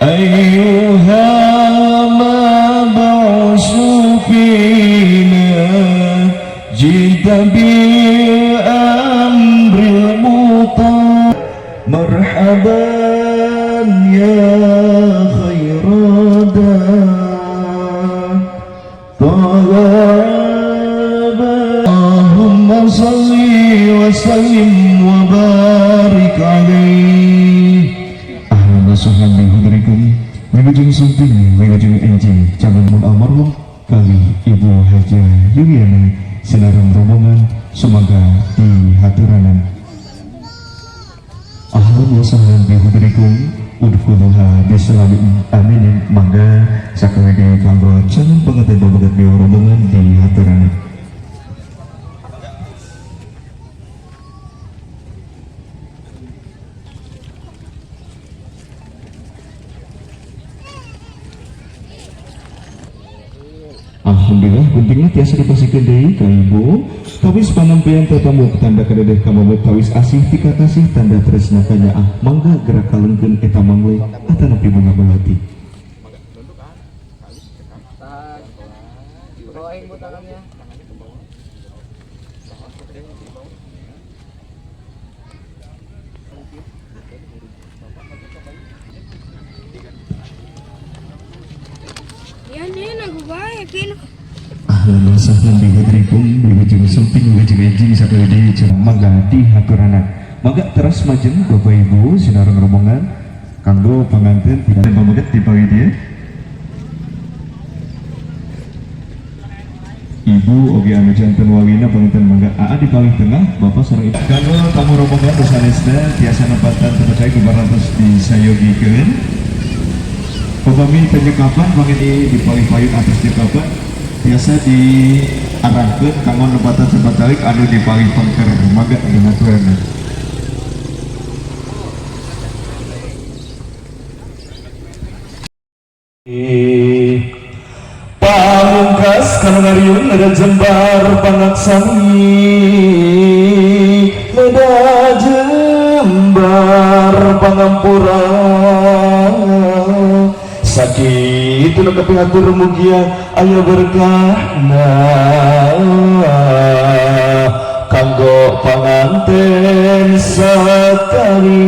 أيها مبعوث فينا جئت بأمر المطاع مرحبا يا خير داع اللهم صل وسلم وبارك عليه. Ahlan wa sahlan bihadrikum. Wilujeng sumping, wilujeng enjing, calon mun almarhum kali Ibu Haja Yuliana Sinaran rombongan semoga dihaturanan. Ahlan wa sahlan bihadrikum. Udkhuluha bisalamin aminin. Mangga sakawede kanggo calon pengantin babagat beliau rombongan dihaturanan. Alhamdulillah guntingnya tiasa dipasihkan deui ka ibu. Tawis panampian tetamu tanda kadedeh kamabot tawis asih tika kasih tanda tresna kanyaah. Mangga gerak kalengkeun eta mangwe atanapi bunga balati. Bawain bu tangannya. Ya nih nagu baik. Ahlan wa sahlan bihadrikum. Wilujeng sumping, wilujeng enjing sakawede calon mangga dihaturanan. Mangga teras majeng Bapak Ibu sinaran rombongan kanggo panganten tidak babagat dipawi dia. Ibu oge anu janten wawina panganten mangga aa di paling tengah Bapak sareng Ibu. Kanggo tamu rombongan sanesna tiasa nepatan terpercaya kubarantos disayogikeun. Upami penyekapan mangga di paling payun atas nyekapan biasa diarahkeun kanggo nepatan sabatalik anu di paling pengker mangga dihaturanan. Pamungkas kanangariun ada jembar pangaksami ada jembar pangampura sakit itu nak pihatur mugia ayo berkahna kanggo panganten sekali.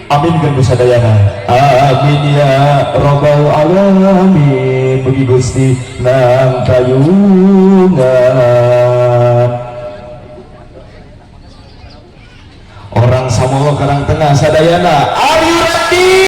Amin kan sadayana. Amin ya rabbal alamin. Mugi Gusti nang kayungan. Orang samoho karang tengah sadayana. Are you ready?